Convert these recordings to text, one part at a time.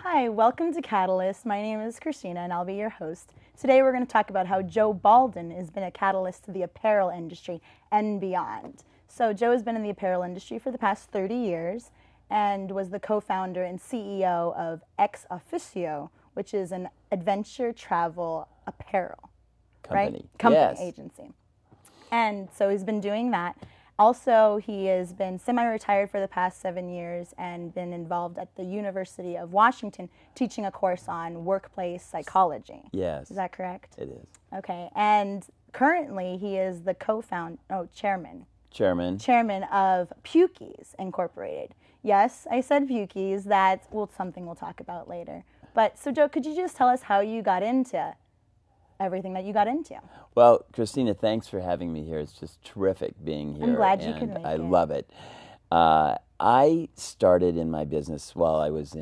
Hi, welcome to Catalyst. My name is Christina and I'll be your host. Today we're going to talk about how Joe Boldan has been a catalyst to the apparel industry and beyond. So Joe has been in the apparel industry for the past 30 years and was the co-founder and CEO of Ex Officio, which is an adventure travel apparel Company. Company Yes. agency. And so he's been doing that. Also, he has been semi-retired for the past 7 years and been involved at the University of Washington teaching a course on workplace psychology. Yes. Is that correct? It is. Okay. And currently he is the chairman of Pukies Incorporated. Yes, I said Pukies. That's something we'll talk about later. But so Joe, could you just tell us how you got into everything that you got into? Well, Christina, thanks for having me here. It's just terrific being here. I'm glad you could make it. I love it. I started in my business while I was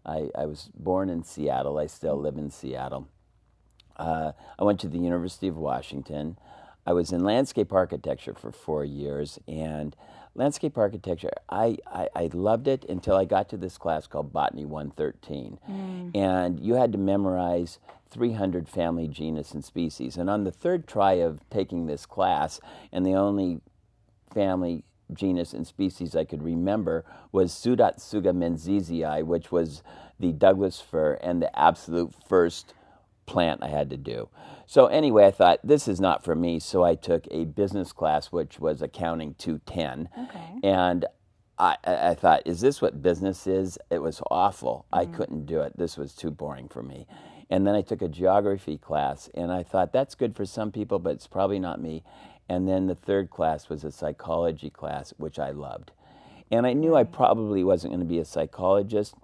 I was born in Seattle. I still live in Seattle. I went to the University of Washington. I was in landscape architecture for 4 years, and landscape architecture, I loved it until I got to this class called Botany 113. And you had to memorize 300 family, genus, and species. And on the third try of taking this class, and the only family, genus, and species I could remember was Pseudatsuga menzizii, which was the Douglas fir and the absolute first plant I had to do. So anyway, I thought, this is not for me, so I took a business class, which was Accounting 210. Okay. And I thought, is this what business is? It was awful. I couldn't do it. This was too boring for me. And then I took a geography class, and I thought, that's good for some people, but it's probably not me. And then the third class was a psychology class, which I loved. And I knew I probably wasn't going to be a psychologist,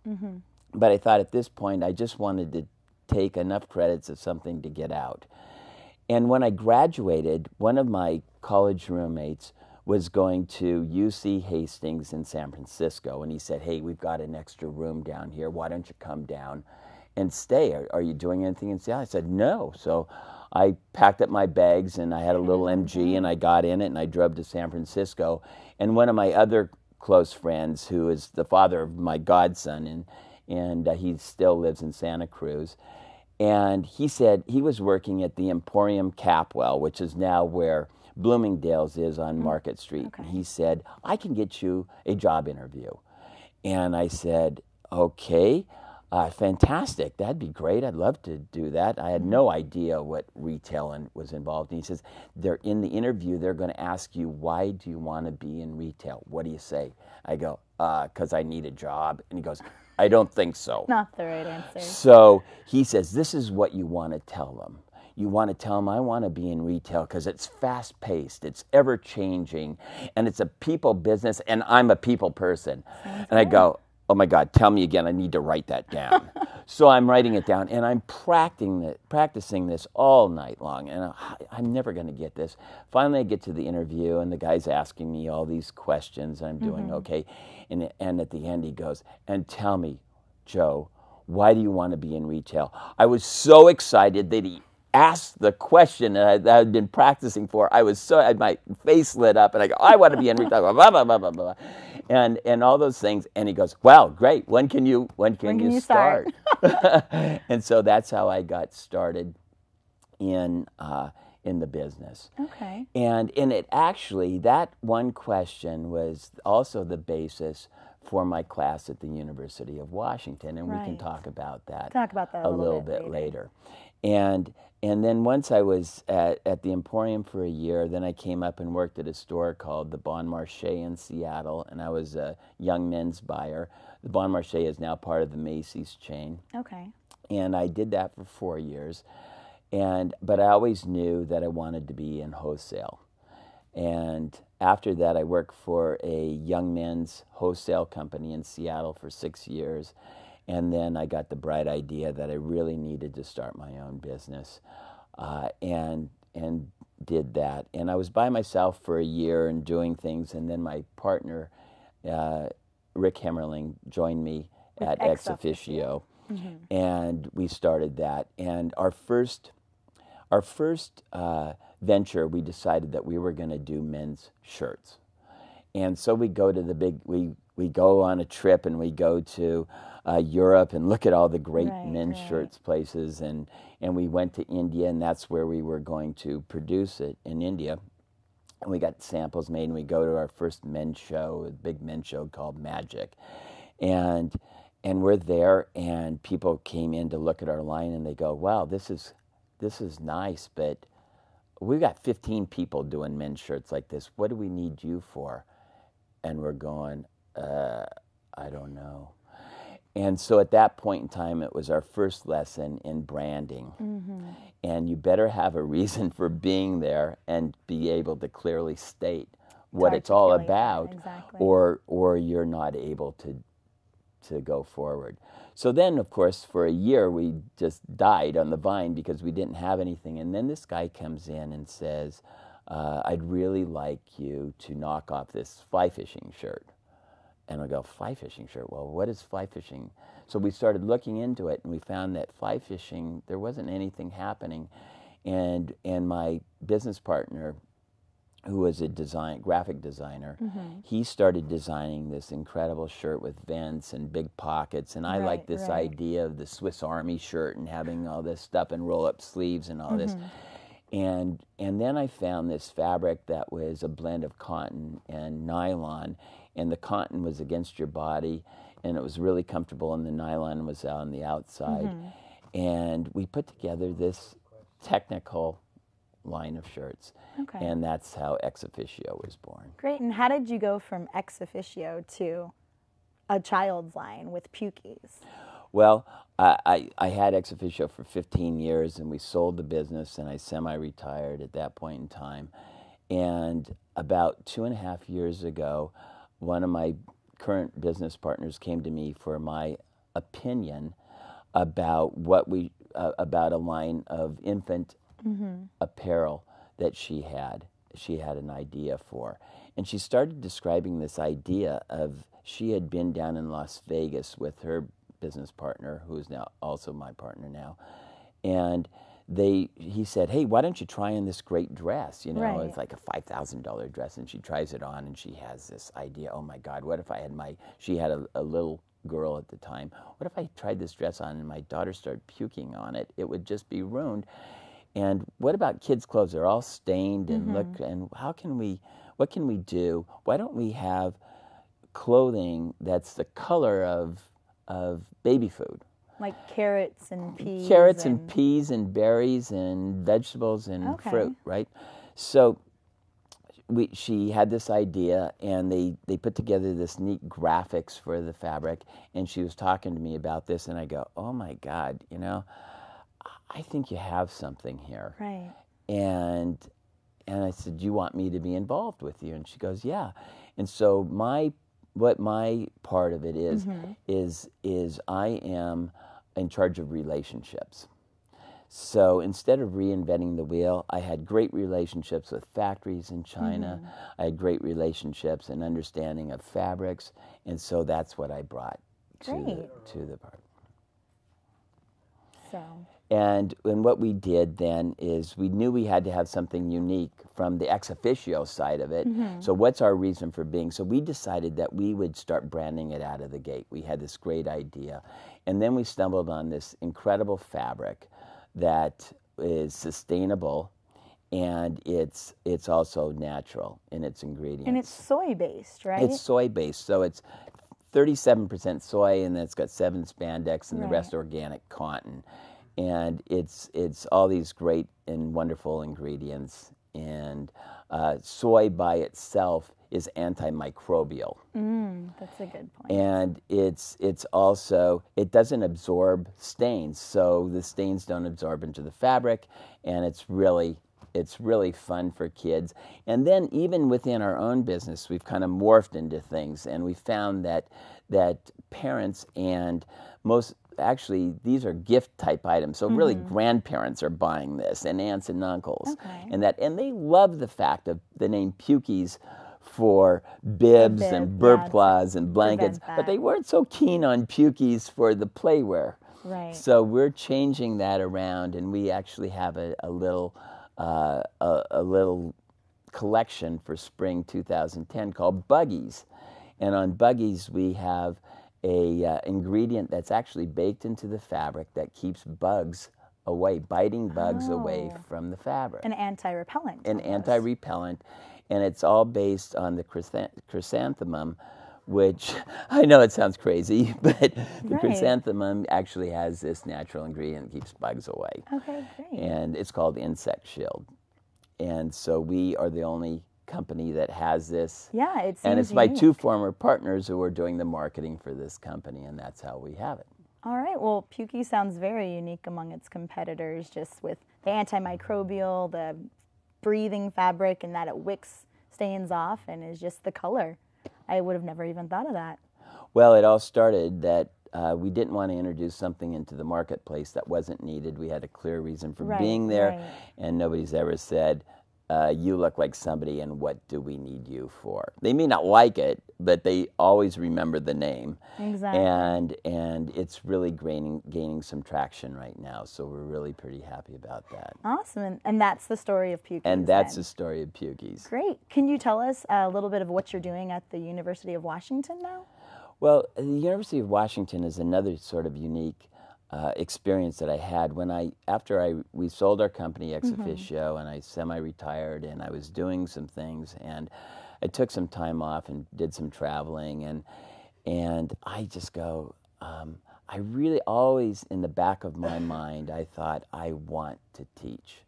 but I thought at this point I just wanted to take enough credits of something to get out. And when I graduated, one of my college roommates was going to UC Hastings in San Francisco, and he said, hey, we've got an extra room down here. Why don't you come down and stay? Are you doing anything in Seattle? I said, no. So I packed up my bags, and I had a little MG, and I got in it, and I drove to San Francisco. And one of my other close friends, who is the father of my godson, and he still lives in Santa Cruz, and he said he was working at the Emporium Capwell, which is now where Bloomingdale's is on Market Street. Okay. And he said, I can get you a job interview. And I said, okay, fantastic. That'd be great. I'd love to do that. I had no idea what retail was involved. And he says, they're in the interview, they're going to ask you, why do you want to be in retail? What do you say? I go, because I need a job. And he goes, I don't think so. Not the right answer. So he says, this is what you want to tell them. You want to tell them, I want to be in retail because it's fast-paced, it's ever-changing, and it's a people business, and I'm a people person. And I go, oh, my God, tell me again. I need to write that down. So I'm writing it down, and I'm practicing this all night long, and I'm never going to get this. Finally, I get to the interview, and the guy's asking me all these questions. I'm doing okay. And at the end, he goes, and tell me, Joe, why do you want to be in retail? I was so excited that he asked the question that I'd been practicing for. My face lit up, and I go, I want to be in retail, blah, blah, blah, blah, blah. And all those things. And he goes, well, great. When can you start? And so that's how I got started in the business. Okay. And it actually, that one question was also the basis for my class at the University of Washington, and we can talk about that a little bit later. And then once I was at the Emporium for a year, then I came up and worked at a store called the Bon Marché in Seattle, and I was a young men's buyer. The Bon Marché is now part of the Macy's chain. Okay. And I did that for 4 years. But I always knew that I wanted to be in wholesale. And after that, I worked for a young men's wholesale company in Seattle for 6 years. And then I got the bright idea that I really needed to start my own business, and did that. And I was by myself for a year and doing things. And then my partner, Rick Hemmerling, joined me at Ex Officio, and we started that. And our first venture, we decided that we were going to do men's shirts. And so we go to the big, we go on a trip and we go to Europe and look at all the great men's shirts places. And we went to India, and that's where we were going to produce it, in India. And we got samples made, and we go to our first men's show, a big men's show called Magic. And we're there, and people came in to look at our line, and they go, wow, this is nice, but we've got 15 people doing men's shirts like this. What do we need you for? And we're going, I don't know. And so at that point in time, it was our first lesson in branding. Mm-hmm. And you better have a reason for being there and be able to clearly state what it's all about, or you're not able to go forward. So then, of course, for a year, we just died on the vine because we didn't have anything. And then this guy comes in and says, I'd really like you to knock off this fly fishing shirt. And I go, fly fishing shirt? Well, what is fly fishing? So we started looking into it, and we found that fly fishing, there wasn't anything happening. And my business partner, who was a graphic designer, mm-hmm. he started designing this incredible shirt with vents and big pockets. And I liked this idea of the Swiss Army shirt and having all this stuff and roll-up sleeves and all mm-hmm. this. And then I found this fabric that was a blend of cotton and nylon, and the cotton was against your body, and it was really comfortable, and the nylon was on the outside. Mm-hmm. And we put together this technical line of shirts, and that's how Ex Officio was born. Great. And how did you go from Ex Officio to a child's line with Pukies? Well, I had Ex Officio for 15 years, and we sold the business, and I semi-retired at that point in time. And about 2.5 years ago, one of my current business partners came to me for my opinion about about a line of infant mm-hmm. apparel that she had an idea for. And she started describing this idea of, she had been down in Las Vegas with her business partner, who is now also my partner now, and he said, hey, why don't you try on this great dress? It's like a $5,000 dress, and she tries it on, and she has this idea, oh my God, what if I had she had a little girl at the time, what if I tried this dress on and my daughter started puking on it? It would just be ruined. And what about kids' clothes? They're all stained, and mm-hmm. and what can we do? Why don't we have clothing that's the color of baby food? Like carrots and peas. Carrots and peas and berries and vegetables and fruit, right? So she had this idea, and they put together this neat graphics for the fabric, and she was talking to me about this, and I go, oh my God, I think you have something here. Right. And I said, do you want me to be involved with you? And she goes, yeah. And so what my part of it is, mm-hmm. is I am in charge of relationships. So instead of reinventing the wheel, I had great relationships with factories in China. Mm-hmm. I had great relationships and understanding of fabrics, and so that's what I brought to the part. And what we did then is we knew we had to have something unique from the Ex Officio side of it. Mm-hmm. So what's our reason for being? So we decided that we would start branding it out of the gate. We had this great idea. And then we stumbled on this incredible fabric that is sustainable, and it's also natural in its ingredients. And it's soy-based, right? It's soy-based. So it's 37% soy, and then it's got 7 spandex, and the rest organic cotton. And it's all these great and wonderful ingredients. And soy by itself is antimicrobial. That's a good point. And it's also, it doesn't absorb stains, so the stains don't absorb into the fabric, and it's really fun for kids. And then even within our own business, we've kind of morphed into things, and we found that parents and actually, these are gift type items. So really, mm-hmm. grandparents are buying this, and aunts and uncles, and they love the fact of the name Pukies for bibs and burp cloths and blankets, but they weren't so keen on Pukies for the playwear. Right. So we're changing that around, and we actually have a little collection for spring 2010 called Buggies. And on Buggies, we have a ingredient that's actually baked into the fabric that keeps bugs away, biting bugs away from the fabric. An anti-repellent. An almost. anti-repellent, and it's all based on the chrysanthemum, which I know it sounds crazy, but the chrysanthemum actually has this natural ingredient that keeps bugs away. Okay, great. And it's called Insect Shield. And so we are the only company that has this. Yeah, it seems And it's unique. my two former partners who are doing the marketing for this company, and that's how we have it. All right. Well, Pukey sounds very unique among its competitors, just with the antimicrobial, the breathing fabric, and that it wicks stains off and is just the color. I would have never even thought of that. Well, it all started that we didn't want to introduce something into the marketplace that wasn't needed. We had a clear reason for being there, and nobody's ever said, you look like somebody, and what do we need you for? They may not like it, but they always remember the name. Exactly. And it's really gaining some traction right now, so we're really pretty happy about that. Awesome. And that's the story of Pukey's. And that's the story of Pukey's. Great. Can you tell us a little bit of what you're doing at the University of Washington now? Well, the University of Washington is another sort of unique experience that I had when we sold our company ex officio, and I semi-retired, and I was doing some things, and I took some time off and did some traveling, and I just go, I really always in the back of my mind I thought I want to teach.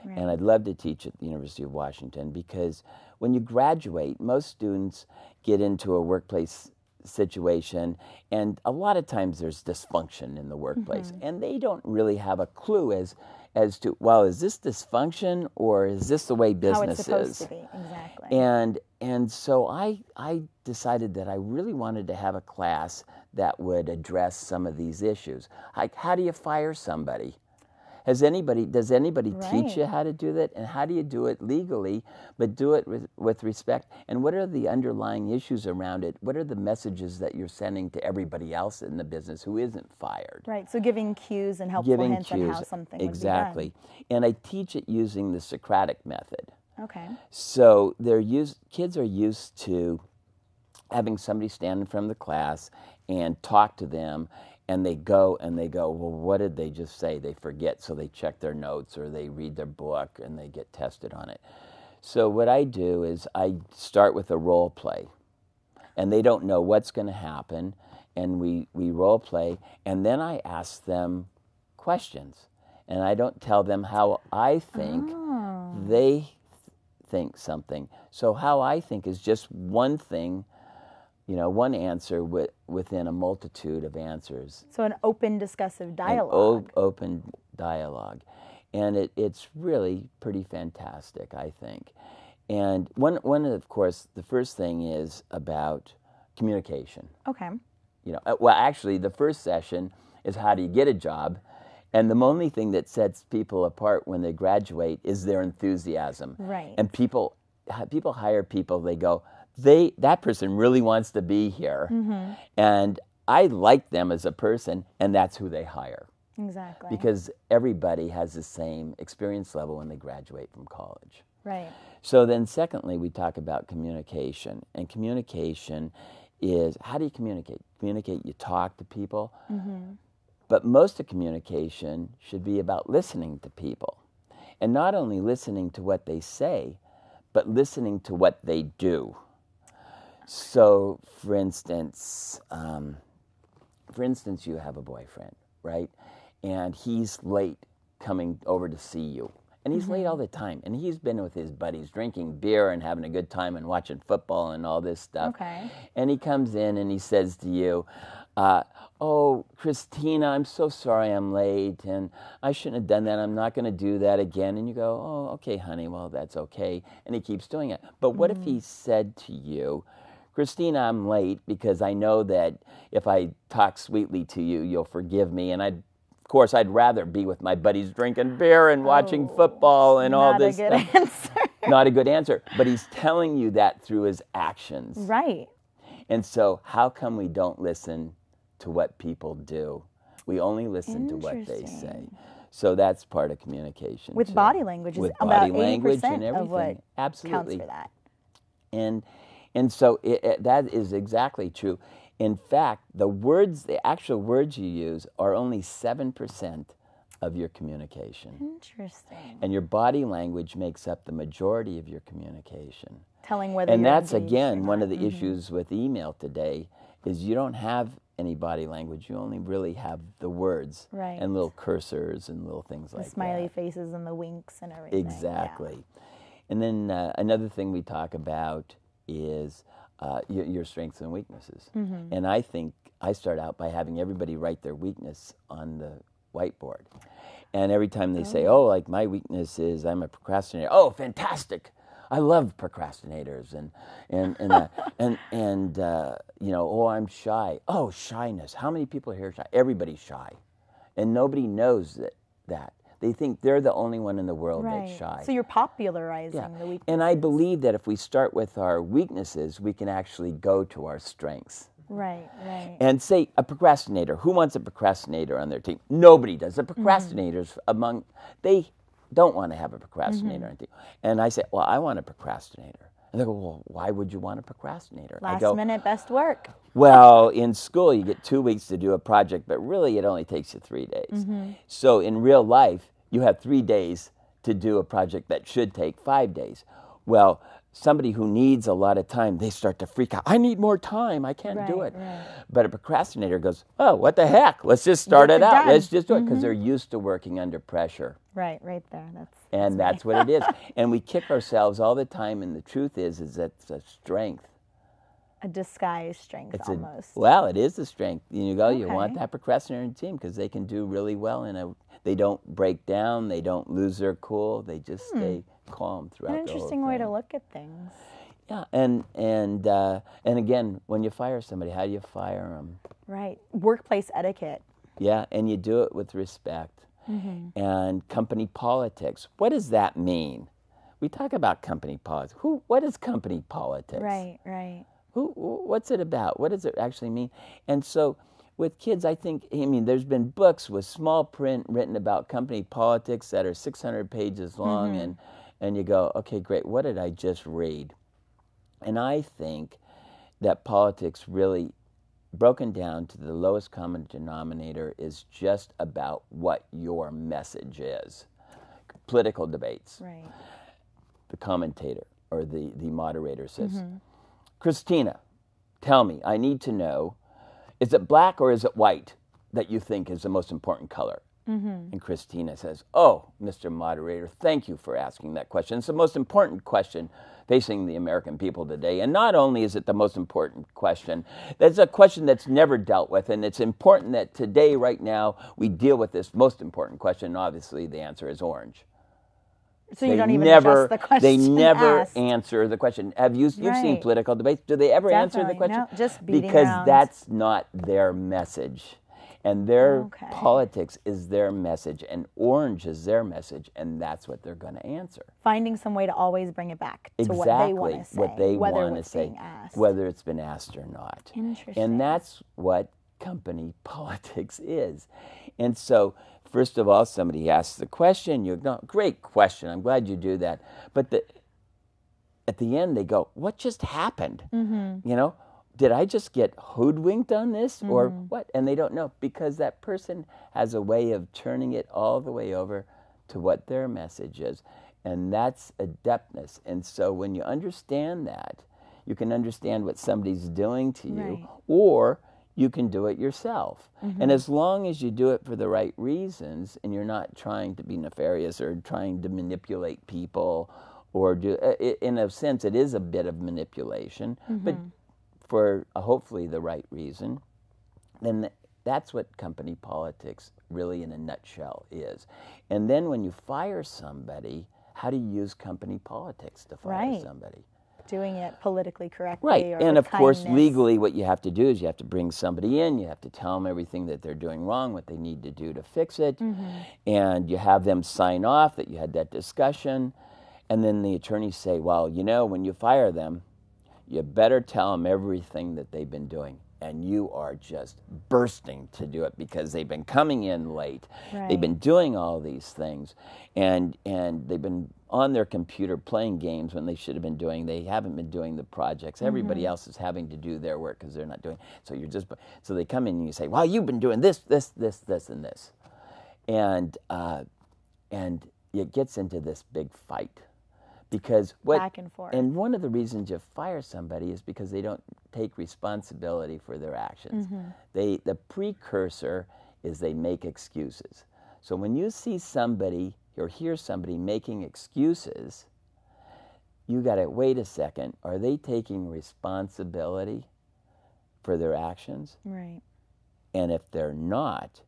Right. And I'd love to teach at the University of Washington, because when you graduate, most students get into a workplace situation, and a lot of times there's dysfunction in the workplace, and they don't really have a clue as to, well, is this dysfunction or is this the way business is? How it's supposed to be, exactly. And so I decided that I really wanted to have a class that would address some of these issues. Like, how do you fire somebody? Does anybody teach you how to do that? And how do you do it legally, but do it with respect? And what are the underlying issues around it? What are the messages that you're sending to everybody else in the business who isn't fired? Right, so giving cues and helpful hints on how something would be done. And I teach it using the Socratic method. Okay. So kids are used to having somebody stand in front of the class and talk to them, and they go, well, what did they just say? They forget, so they check their notes or they read their book and they get tested on it. So what I do is I start with a role play, and they don't know what's going to happen, and we role play, and then I ask them questions, and I don't tell them how I think. They think something. So how I think is just one thing, one answer within a multitude of answers. So an open discussive dialogue. Open dialogue. And it's really pretty fantastic, I think. And one of course, the first thing is about communication. Okay. Well, actually, the first session is how do you get a job? And the only thing that sets people apart when they graduate is their enthusiasm. Right. And people hire people, they go, that person really wants to be here, and I like them as a person, and that's who they hire. Exactly. Because everybody has the same experience level when they graduate from college. Right. So then secondly, we talk about communication, and communication is, how do you communicate? You talk to people, but most of communication should be about listening to people, and not only listening to what they say, but listening to what they do. So, for instance, you have a boyfriend, right? And he's late coming over to see you. And he's late all the time. And he's been with his buddies drinking beer and having a good time and watching football and all this stuff. Okay. And he comes in and he says to you, oh, Christina, I'm so sorry I'm late, and I shouldn't have done that. I'm not going to do that again. And you go, oh, okay, honey, well, that's okay. And he keeps doing it. But what if he said to you, Christina, I'm late because I know that if I talk sweetly to you, you'll forgive me. And of course, I'd rather be with my buddies drinking beer and watching football and all this stuff. Not a good answer. Not a good answer. But he's telling you that through his actions. Right. And so how come we don't listen to what people do? We only listen to what they say. So that's part of communication. With too. body language, is With about body language and 80% of what everything. Absolutely. counts for that. And so that is exactly true. In fact, the actual words you use are only 7% of your communication. Interesting. And your body language makes up the majority of your communication. Telling whether And you're that's, engaged again, or one not. of the issues with email today is you don't have any body language. You only really have the words Right. and little cursors and little things like that. The smiley faces and the winks and everything. Exactly. And then another thing we talk about is your strengths and weaknesses. And I think I start out by having everybody write their weakness on the whiteboard. And every time they say, oh, like my weakness is I'm a procrastinator. Oh, fantastic. I love procrastinators. And you know, oh, I'm shy. Oh, shyness. How many people here are shy? Everybody's shy. And nobody knows that. They think they're the only one in the world that's shy. So you're popularizing the weaknesses. And I believe that if we start with our weaknesses, we can actually go to our strengths. Right. And say a procrastinator. Who wants a procrastinator on their team? Nobody does. The procrastinators they don't want to have a procrastinator on their team. And I say, well, I want a procrastinator. And they go, well, why would you want a procrastinator? Last minute, best work. Well, in school, you get 2 weeks to do a project, but really it only takes you 3 days. So in real life, you have 3 days to do a project that should take 5 days. Well, somebody who needs a lot of time, they start to freak out. I need more time. I can't do it. But a procrastinator goes, oh, what the heck? Let's just start it out. Let's just do it, because they're used to working under pressure. Right there. That's what it is. And we kick ourselves all the time, and the truth is that it's a strength. A disguised strength almost. Well, it is a strength. You want that procrastinator in your team because they can do really well. They don't break down. They don't lose their cool. They just stay calm throughout the whole thing. An interesting way to look at things. Yeah, and again, when you fire somebody, how do you fire them? Right. Workplace etiquette. Yeah, and you do it with respect. And company politics. What does that mean? We talk about company politics. What is company politics? Right. What's it about? What does it actually mean? And so with kids, I mean, there's been books with small print written about company politics that are 600 pages long, and you go, okay, great, what did I just read? And I think that politics really, broken down to the lowest common denominator, is just about what your message is. Political debates. Right. The commentator or the moderator says, Christina, tell me, I need to know, is it black or is it white that you think is the most important color? And Christina says, oh, Mr. Moderator, thank you for asking that question. It's the most important question facing the American people today. And not only is it the most important question, it's a question that's never dealt with. And it's important that today, right now, we deal with this most important question. And obviously, the answer is orange. So you don't even address the question. They never asked. answer the question. You've seen political debates? Do they ever answer the question? No, just beating because around. that's not their message. And their politics is their message, and orange is their message, and that's what they're going to answer. Finding some way to always bring it back to what they want to say. What they whether want to what's say, being asked. whether it's been asked or not. Interesting. And that's what company politics is. And so, first of all, somebody asks the question, you go, great question, I'm glad you do that. But at the end, they go, what just happened? You know? Did I just get hoodwinked on this or what? And they don't know, because that person has a way of turning it all the way over to what their message is. And that's adeptness. And so when you understand that, you can understand what somebody's doing to you, or you can do it yourself. And as long as you do it for the right reasons and you're not trying to be nefarious or trying to manipulate people, or do, in a sense, it is a bit of manipulation, but for hopefully the right reason, then that's what company politics really in a nutshell is. And then when you fire somebody, how do you use company politics to fire somebody? Doing it politically correctly. Right, or and with of course kindness. legally what you have to do is you have to bring somebody in, you have to tell them everything that they're doing wrong, what they need to do to fix it, and you have them sign off that you had that discussion, and then the attorneys say, well, you know, when you fire them, you better tell them everything that they've been doing. And you are just bursting to do it because they've been coming in late. Right. They've been doing all these things, and they've been on their computer playing games when they should have been doing. They haven't been doing the projects. Everybody else is having to do their work because they're not doing. So you're just so they come in and you say, "Well, you've been doing this, this, this, this, and this," and it gets into this big fight. Because back and forth. And one of the reasons you fire somebody is because they don't take responsibility for their actions. The precursor is they make excuses. So when you see somebody or hear somebody making excuses, you got to wait a second. Are they taking responsibility for their actions? Right. And if they're not,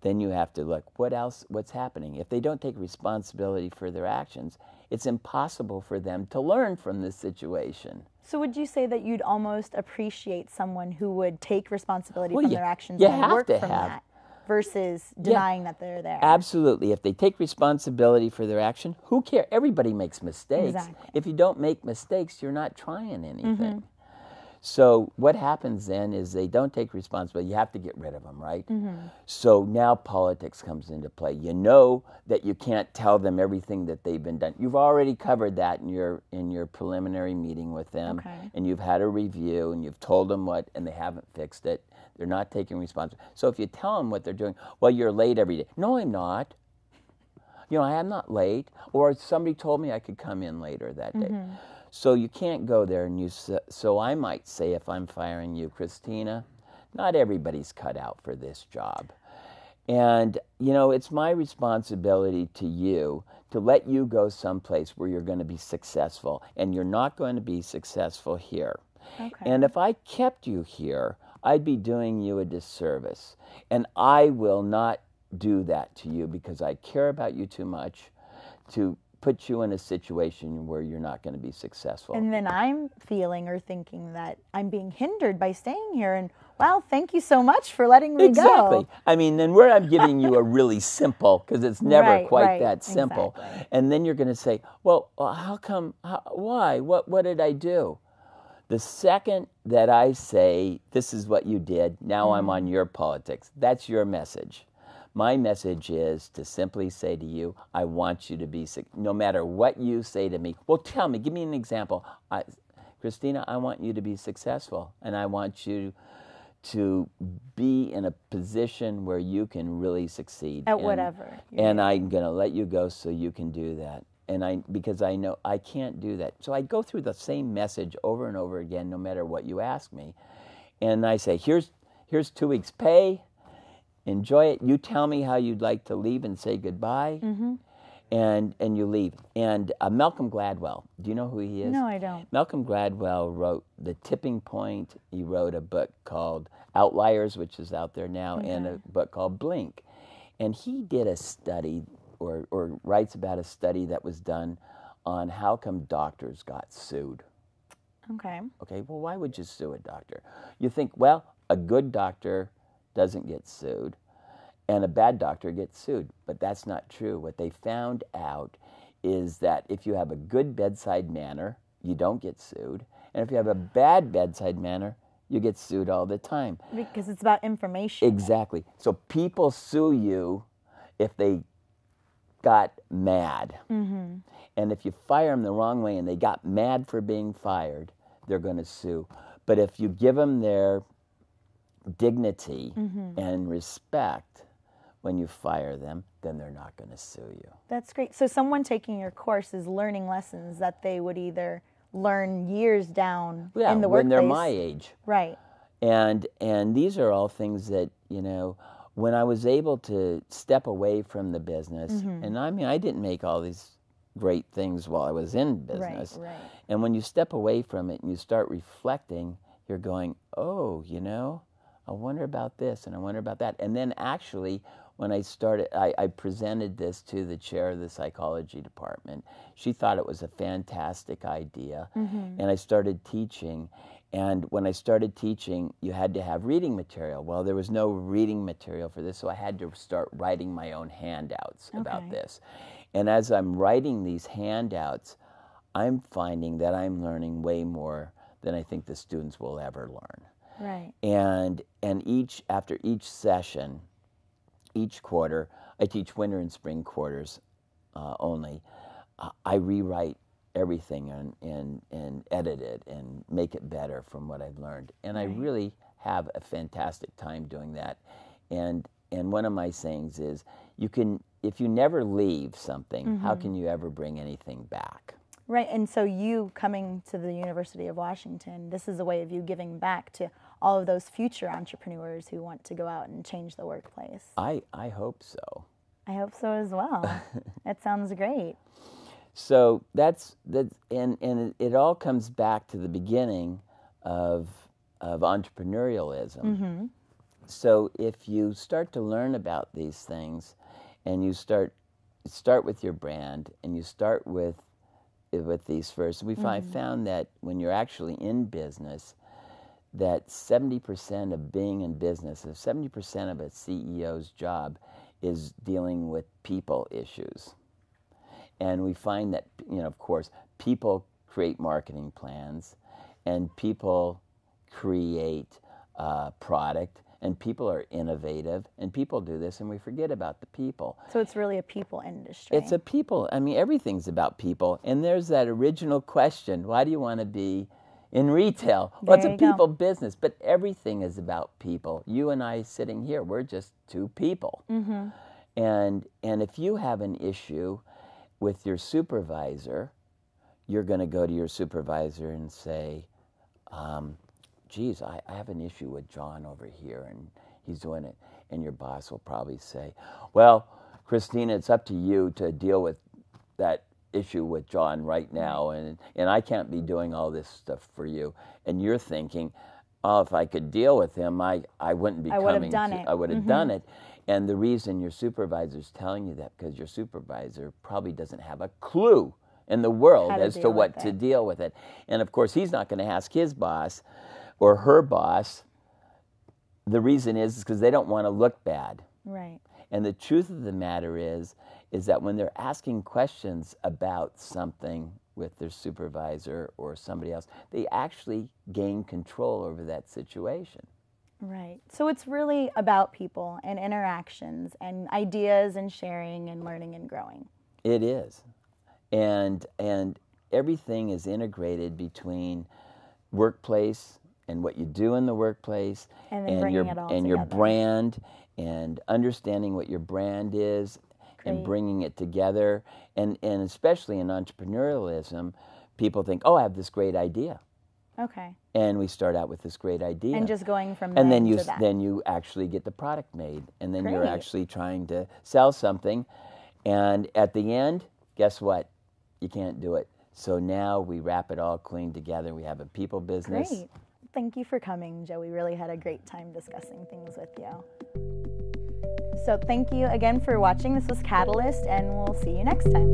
then you have to look, what's happening? If they don't take responsibility for their actions, it's impossible for them to learn from this situation. So would you say that you'd almost appreciate someone who would take responsibility from their actions and work from that versus denying that they're there? Absolutely. If they take responsibility for their action, who cares? Everybody makes mistakes. Exactly. If you don't make mistakes, you're not trying anything. So what happens then is they don't take responsibility. You have to get rid of them, right? So now politics comes into play. You know that you can't tell them everything that they've been done. You've already covered that in your preliminary meeting with them, and you've had a review, and you've told them what, and they haven't fixed it. They're not taking responsibility. So if you tell them what they're doing, well, you're late every day. No, I'm not. You know, I am not late. Or somebody told me I could come in later that day. So you can't go there, and so I might say, if I'm firing you, Christina, not everybody's cut out for this job. And, you know, it's my responsibility to you to let you go someplace where you're going to be successful, and you're not going to be successful here. And if I kept you here, I'd be doing you a disservice. And I will not do that to you because I care about you too much to put you in a situation where you're not going to be successful. And then I'm feeling or thinking that I'm being hindered by staying here, and well, thank you so much for letting me go. Exactly. I mean, then I'm giving you a really simple, because it's never quite that simple. Exactly. And then you're going to say, well, how come, why, what did I do? The second that I say, this is what you did, now I'm on your politics, that's your message. My message is to simply say to you, I want you to be, no matter what you say to me. Well, tell me, give me an example. Christina, I want you to be successful, and I want you to be in a position where you can really succeed. At whatever. And I'm going to let you go so you can do that. And because I know I can't do that. So I go through the same message over and over again, no matter what you ask me. And I say, here's 2 weeks' pay. Enjoy it. You tell me how you'd like to leave and say goodbye, and you leave. And Malcolm Gladwell, do you know who he is? No, I don't. Malcolm Gladwell wrote The Tipping Point. He wrote a book called Outliers, which is out there now, and a book called Blink. And he did a study, or writes about a study that was done on how come doctors got sued. Okay, well, why would you sue a doctor? You think, well, a good doctor doesn't get sued, and a bad doctor gets sued. But that's not true. What they found out is that if you have a good bedside manner, you don't get sued. And if you have a bad bedside manner, you get sued all the time. Because it's about information. Exactly. So people sue you if they got mad. And if you fire them the wrong way and they got mad for being fired, they're going to sue. But if you give them their dignity and respect when you fire them, then they're not going to sue you. That's great. So someone taking your course is learning lessons that they would either learn years down in the workplace. When they're my age. Right. And these are all things that, you know, when I was able to step away from the business, and I mean, I didn't make all these great things while I was in business. Right. And when you step away from it and you start reflecting, you're going, oh, you know, I wonder about this and I wonder about that. And then actually, when I started, I presented this to the chair of the psychology department. She thought it was a fantastic idea. And I started teaching. And when I started teaching, you had to have reading material. Well, there was no reading material for this, so I had to start writing my own handouts about this. And as I'm writing these handouts, I'm finding that I'm learning way more than I think the students will ever learn. Right. And after each session, each quarter, I teach winter and spring quarters only. I rewrite everything and edit it and make it better from what I've learned. And I really have a fantastic time doing that. And one of my sayings is, if you never leave something, how can you ever bring anything back? Right, and so you coming to the University of Washington, this is a way of you giving back to all of those future entrepreneurs who want to go out and change the workplace. I hope so. I hope so as well. That sounds great. So that's and it all comes back to the beginning of entrepreneurialism. So if you start to learn about these things, and you start with your brand, and you start with these first, we found that when you're actually in business, that 70% of being in business, 70% of a CEO's job is dealing with people issues. And we find that, of course, people create marketing plans, and people create product, and people are innovative, and people do this, and we forget about the people. So it's really a people industry. It's a people. I mean, everything's about people. And there's that original question, why do you want to be in retail? Well, it's a people business, but everything is about people. You and I sitting here, we're just two people. And if you have an issue with your supervisor, you're going to go to your supervisor and say, geez, I have an issue with John over here, and he's doing it. And your boss will probably say, well, Christina, it's up to you to deal with that issue with John right now, and I can't be doing all this stuff for you. And you're thinking, oh, if I could deal with him, I wouldn't be coming. I would have done it. And the reason your supervisor's telling you that, because your supervisor probably doesn't have a clue in the world as to what to deal with it. And of course, he's not going to ask his boss or her boss. The reason is because they don't want to look bad. Right. And the truth of the matter is that when they're asking questions about something with their supervisor or somebody else, they actually gain control over that situation. Right. So it's really about people and interactions and ideas and sharing and learning and growing. It is. And everything is integrated between workplace and what you do in the workplace, and your brand, and understanding what your brand is, and bringing it together. And especially in entrepreneurialism, people think, oh, I have this great idea. Okay. And we start out with this great idea. And just going from there and then to that. then you actually get the product made, and then you're actually trying to sell something. And at the end, guess what? You can't do it. So now we wrap it all clean together. We have a people business. Great. Thank you for coming, Joe. We really had a great time discussing things with you. So thank you again for watching. This was Catalyst, and we'll see you next time.